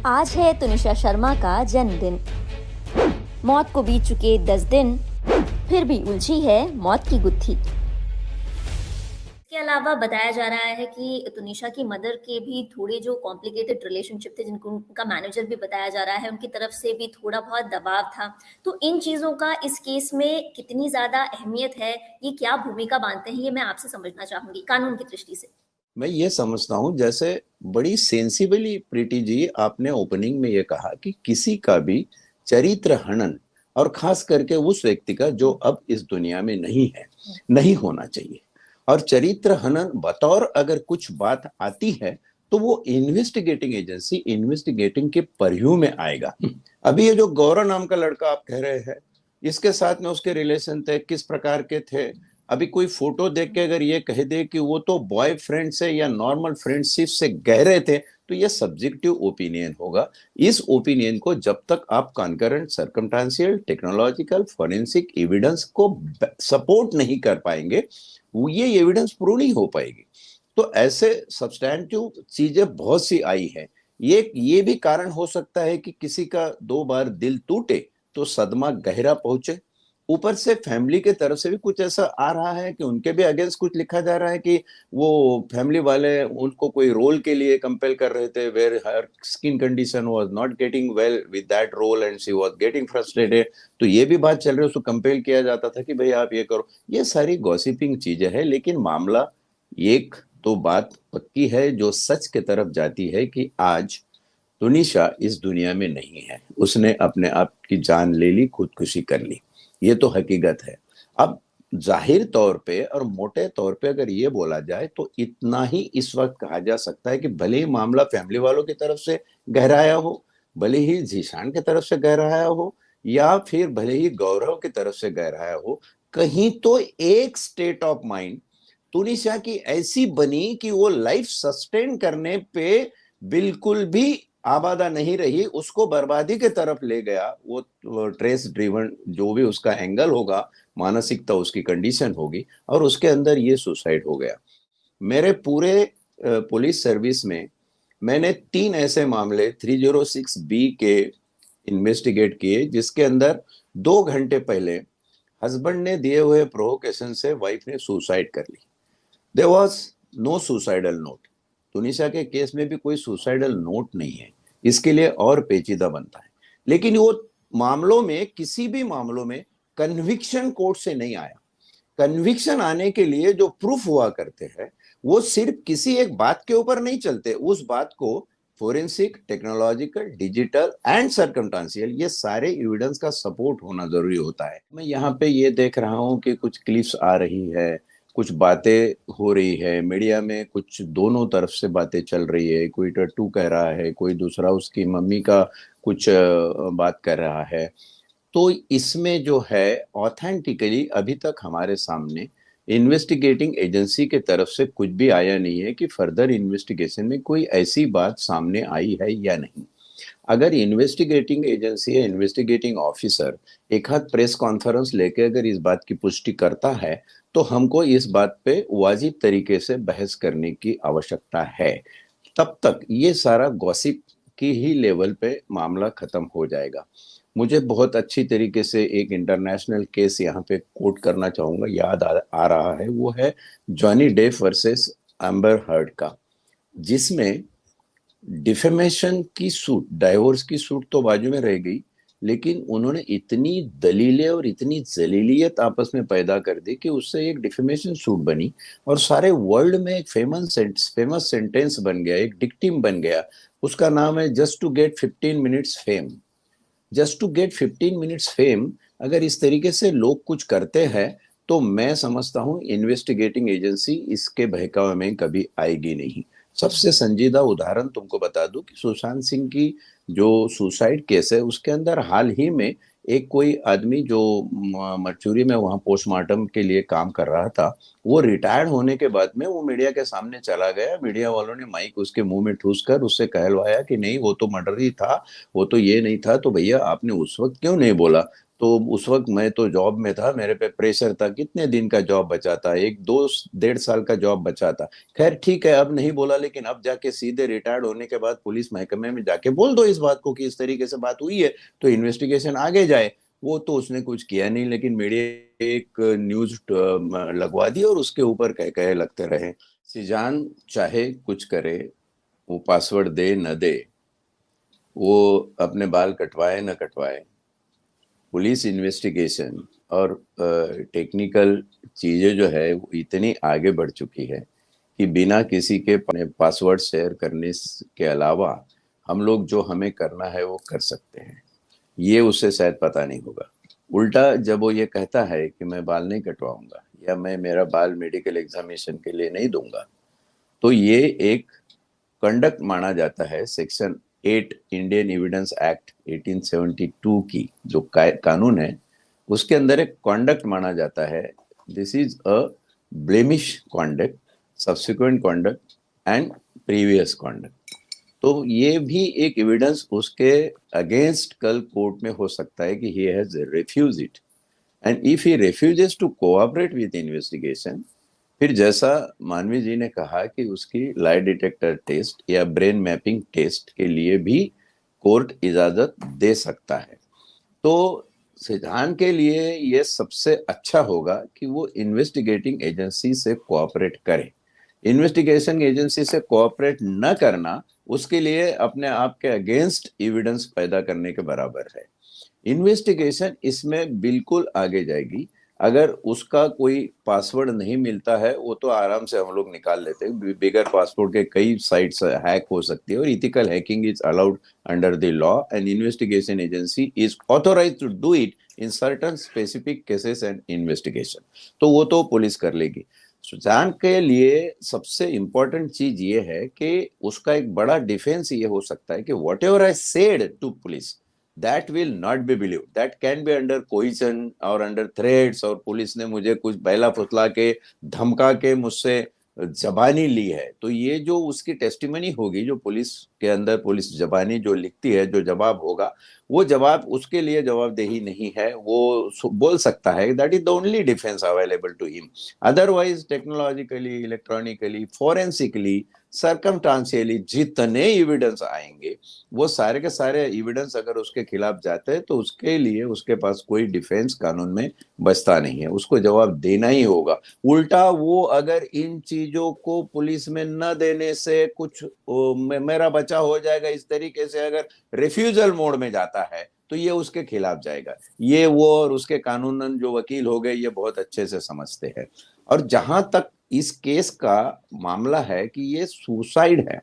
आज है तुनिशा शर्मा का जन्मदिन। मौत को बीत चुके 10 दिन, फिर भी उलझी है मौत की गुत्थी। इसके अलावा बताया जा रहा है कि तुनिशा की मदर के भी थोड़े जो कॉम्प्लिकेटेड रिलेशनशिप थे, जिनको उनका मैनेजर भी बताया जा रहा है, उनकी तरफ से भी थोड़ा बहुत दबाव था। तो इन चीज़ों का इस केस में कितनी ज़्यादा अहमियत है, ये क्या भूमिका बांधते हैं, ये मैं आपसे समझना चाहूँगी कानून की दृष्टि से। मैं ये समझता हूँ, जैसे बड़ी सेंसिबली प्रीति जी आपने ओपनिंग में ये कहा कि किसी का भी चरित्र हनन, और खास करके उस व्यक्ति का जो अब इस दुनिया में नहीं है, नहीं होना चाहिए। और चरित्र हनन बतौर अगर कुछ बात आती है तो वो इन्वेस्टिगेटिंग एजेंसी इन्वेस्टिगेटिंग के पर्यू में आएगा। अभी ये जो गौरव नाम का लड़का आप कह रहे हैं, इसके साथ में उसके रिलेशन थे, किस प्रकार के थे? अभी कोई फोटो देख के अगर ये कह दे कि वो तो बॉयफ्रेंड से या नॉर्मल फ्रेंडशिप से गहरे थे, तो ये सब्जेक्टिव ओपिनियन होगा। इस ओपिनियन को जब तक आप concurrent circumstantial technological forensic evidence को सपोर्ट नहीं कर पाएंगे, ये एविडेंस प्रूव नहीं हो पाएगी। तो ऐसे सब्सटैंटिव चीजें बहुत सी आई है। ये भी कारण हो सकता है कि किसी का 2 बार दिल टूटे तो सदमा गहरा पहुंचे। ऊपर से फैमिली के तरफ से भी कुछ ऐसा आ रहा है कि उनके भी अगेंस्ट कुछ लिखा जा रहा है कि वो फैमिली वाले उनको कोई रोल के लिए कंपेल कर रहे थे, where her skin condition was not getting well with that role and she was getting frustrated. तो ये भी बात चल रही है, उसको कंपेल किया जाता था कि भाई आप ये करो। ये सारी गॉसिपिंग चीजें हैं, लेकिन मामला एक तो बात पक्की है जो सच के तरफ जाती है कि आज तुनिशा इस दुनिया में नहीं है। उसने अपने आप की जान ले ली, खुदकुशी कर ली। ये तो हकीकत है। अब जाहिर तौर पे और मोटे तौर पे अगर ये बोला जाए तो इतना ही इस वक्त कहा जा सकता है कि भले ही मामला फैमिली वालों की तरफ से गहराया हो, भले ही जीशान की तरफ से गहराया हो, या फिर भले ही गौरव की तरफ से गहराया हो, कहीं तो एक स्टेट ऑफ माइंड तुनिशा की ऐसी बनी कि वो लाइफ सस्टेन करने पे बिल्कुल भी आबादा नहीं रही, उसको बर्बादी के तरफ ले गया। वो ट्रेस ड्रिवन जो भी उसका एंगल होगा, मानसिकता उसकी कंडीशन होगी, और उसके अंदर ये सुसाइड हो गया। मेरे पूरे पुलिस सर्विस में मैंने 3 ऐसे मामले 306B के इन्वेस्टिगेट किए, जिसके अंदर 2 घंटे पहले हस्बैंड ने दिए हुए प्रोवोकेशन से वाइफ ने सुसाइड कर ली। There was no suicidal note. Tunisha के केस में भी कोई सुसाइडल नोट नहीं है, इसके लिए और पेचीदा बनता है। लेकिन वो मामलों में, किसी भी मामलों में कन्विक्शन कोर्ट से नहीं आया। कन्विक्शन आने के लिए जो प्रूफ हुआ करते हैं, वो सिर्फ किसी एक बात के ऊपर नहीं चलते, उस बात को forensic, technological, digital and circumstantial, ये सारे एविडेंस का सपोर्ट होना जरूरी होता है। मैं यहाँ पे ये देख रहा हूँ कि कुछ क्लिप्स आ रही है, कुछ बातें हो रही है मीडिया में, कुछ दोनों तरफ से बातें चल रही है। कोई टट्टू कह रहा है, कोई दूसरा उसकी मम्मी का कुछ बात कर रहा है। तो इसमें जो है ऑथेंटिकली अभी तक हमारे सामने इन्वेस्टिगेटिंग एजेंसी के तरफ से कुछ भी आया नहीं है कि फर्दर इन्वेस्टिगेशन में कोई ऐसी बात सामने आई है या नहीं। अगर इन्वेस्टिगेटिंग एजेंसी या इन्वेस्टिगेटिंग ऑफिसर एक हाथ प्रेस कॉन्फ्रेंस लेके अगर इस बात की पुष्टि करता है, तो हमको इस बात पे वाजिब तरीके से बहस करने की आवश्यकता है। तब तक ये सारा गॉसिप की ही लेवल पे मामला खत्म हो जाएगा। मुझे बहुत अच्छी तरीके से एक इंटरनेशनल केस यहाँ पे कोट करना चाहूंगा, याद आ रहा है। वो है Johnny Depp versus Amber Heard का, जिसमें डिफेमेशन की सूट, डाइवोर्स की सूट तो बाजू में रह गई, लेकिन उन्होंने इतनी दलीलें और इतनी जलीलियत आपस में पैदा कर दी कि उससे एक डिफेमेशन सूट बनी, और सारे वर्ल्ड में एक फेमस सेंटेंस बन गया, एक डिक्टिम बन गया। उसका नाम है just to get 15 minutes fame. Just to get 15 minutes fame. अगर इस तरीके से लोग कुछ करते हैं, तो मैं समझता हूं इन्वेस्टिगेटिंग एजेंसी इसके बहकावे में कभी आएगी नहीं। सबसे संजीदा उदाहरण तुमको बता दूं कि सुशांत सिंह की जो सुसाइड केस है, उसके अंदर हाल ही में एक कोई आदमी जो मर्चुरी में वहां पोस्टमार्टम के लिए काम कर रहा था, वो रिटायर्ड होने के बाद में वो मीडिया के सामने चला गया। मीडिया वालों ने माइक उसके मुंह में ठूस कर उससे कहलवाया कि नहीं, वो तो मर्डर ही था, वो तो ये नहीं था। तो भैया आपने उस वक्त क्यों नहीं बोला? तो उस वक्त मैं तो जॉब में था, मेरे पे प्रेशर था, कितने दिन का जॉब बचा था, एक दो 1.5 साल का जॉब बचा था। खैर ठीक है, अब नहीं बोला, लेकिन अब जाके सीधे रिटायर्ड होने के बाद पुलिस महकमे में जाके बोल दो इस बात को कि इस तरीके से बात हुई है, तो इन्वेस्टिगेशन आगे जाए। वो तो उसने कुछ किया नहीं, लेकिन मीडिया एक न्यूज लगवा दी और उसके ऊपर कह कहे लगते रहे। सीजान चाहे कुछ करे, वो पासवर्ड दे न दे, वो अपने बाल कटवाए न कटवाए, पुलिस इन्वेस्टिगेशन और टेक्निकल चीजें जो है वो इतनी आगे बढ़ चुकी है कि बिना किसी के पासवर्ड शेयर करने के अलावा हम लोग जो हमें करना है वो कर सकते हैं। ये उसे शायद पता नहीं होगा। उल्टा जब वो ये कहता है कि मैं बाल नहीं कटवाऊंगा या मैं मेरा बाल मेडिकल एग्जामिनेशन के लिए नहीं दूंगा, तो ये एक कंडक्ट माना जाता है। सेक्शन 8 इंडियन एविडेंस एक्ट 1872 की जो कानून है, उसके अंदर एक कॉन्डक्ट माना जाता है। This is a blemish conduct, subsequent conduct and previous conduct. तो ये भी एक एविडेंस उसके अगेंस्ट कल कोर्ट में हो सकता है कि he has refuse it, and if he refuses to cooperate with investigation, फिर जैसा मानवी जी ने कहा कि उसकी लाई डिटेक्टर टेस्ट या ब्रेन मैपिंग टेस्ट के लिए भी कोर्ट इजाजत दे सकता है। तो सिद्धांत के लिए ये सबसे अच्छा होगा कि वो इन्वेस्टिगेटिंग एजेंसी से कोऑपरेट करे। इन्वेस्टिगेशन एजेंसी से कोऑपरेट न करना उसके लिए अपने आप के अगेंस्ट एविडेंस पैदा करने के बराबर है। इन्वेस्टिगेशन इसमें बिल्कुल आगे जाएगी। अगर उसका कोई पासवर्ड नहीं मिलता है, वो तो आराम से हम लोग निकाल लेते हैं। बिगर पासवर्ड के कई साइट्स हैक हो सकती है और ethical hacking is allowed under the law and investigation agency is authorised to do it in certain specific cases and investigation. तो वो तो पुलिस कर लेगी। सुजान के लिए सबसे इंपॉर्टेंट चीज ये है कि उसका एक बड़ा डिफेंस ये हो सकता है कि whatever I said to police, that will not be believed, that can be under coercion और under threats, और पुलिस ने मुझे कुछ बहला फुसला के धमका के मुझसे जबानी ली है, तो ये जो उसकी टेस्टिमनी होगी, जो पुलिस के अंदर पुलिस जबानी जो लिखती है, जो जवाब होगा, वो जवाब उसके लिए जवाबदेही नहीं है। वो बोल सकता है that is the only defence available to him. Otherwise technologically, electronically, forensically, circumstantially जितने एविडेंस आएंगे, वो सारे के सारे एविडेंस अगर उसके खिलाफ जाते हैं, तो उसके लिए उसके पास कोई डिफेंस कानून में बचता नहीं है, उसको जवाब देना ही होगा। उल्टा वो अगर इन चीजों को पुलिस में न देने से कुछ मेरा बचा हो जाएगा, इस तरीके से अगर रिफ्यूजल मोड में जाता है, तो ये उसके खिलाफ जाएगा। ये वो और उसके कानूनन जो वकील हो गए, ये बहुत अच्छे से समझते हैं। और जहां तक इस केस का मामला है कि ये सुसाइड है,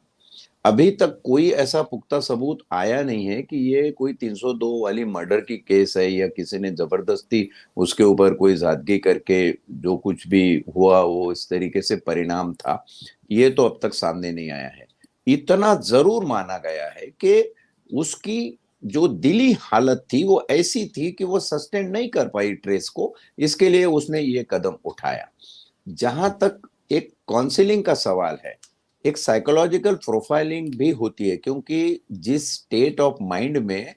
अभी तक कोई ऐसा पुख्ता सबूत आया नहीं है कि ये कोई 302 वाली मर्डर की केस है या किसी ने जबरदस्ती उसके ऊपर कोई जादगी करके जो कुछ भी हुआ वो इस तरीके से परिणाम था। ये तो अब तक सामने नहीं आया है। इतना जरूर माना गया है कि उसकी जो दिली हालत थी वो ऐसी थी कि वो सस्टेन नहीं कर पाई ट्रेस को, इसके लिए उसने ये कदम उठाया। जहां तक एक काउंसलिंग का सवाल है, एक साइकोलॉजिकल प्रोफाइलिंग भी होती है, क्योंकि जिस स्टेट ऑफ माइंड में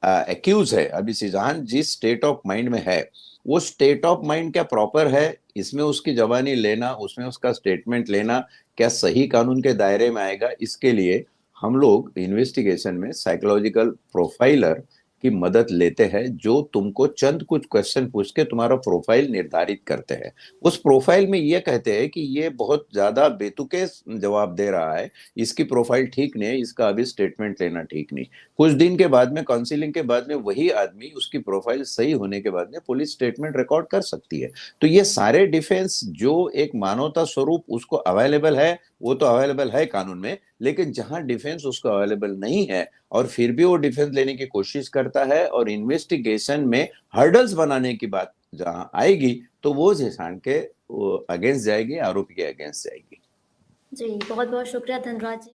एक्यूज है, अभी सीजान जिस स्टेट ऑफ माइंड में है, वो स्टेट ऑफ माइंड क्या प्रॉपर है, इसमें उसकी जबानी लेना, उसमें उसका स्टेटमेंट लेना क्या सही कानून के दायरे में आएगा, इसके लिए हम लोग इन्वेस्टिगेशन में साइकोलॉजिकल प्रोफाइलर की मदद लेते हैं, जो तुमको चंद कुछ क्वेश्चन पूछ के तुम्हारा प्रोफाइल निर्धारित करते हैं। उस प्रोफाइल में ये कहते हैं कि ये बहुत ज्यादा बेतुके जवाब दे रहा है, इसकी प्रोफाइल ठीक नहीं है, इसका अभी स्टेटमेंट लेना ठीक नहीं। कुछ दिन के बाद में, काउंसिलिंग के बाद में, वही आदमी उसकी प्रोफाइल सही होने के बाद में पुलिस स्टेटमेंट रिकॉर्ड कर सकती है। तो ये सारे डिफेंस जो एक मानवता स्वरूप उसको अवेलेबल है, वो तो अवेलेबल है कानून में, लेकिन जहां डिफेंस उसको अवेलेबल नहीं है और फिर भी वो डिफेंस लेने की कोशिश करता है और इन्वेस्टिगेशन में हर्डल्स बनाने की बात जहां आएगी, तो वो जिसान के अगेंस्ट जाएगी, आरोपी के अगेंस्ट जाएगी। जी, बहुत बहुत शुक्रिया धनराज जी।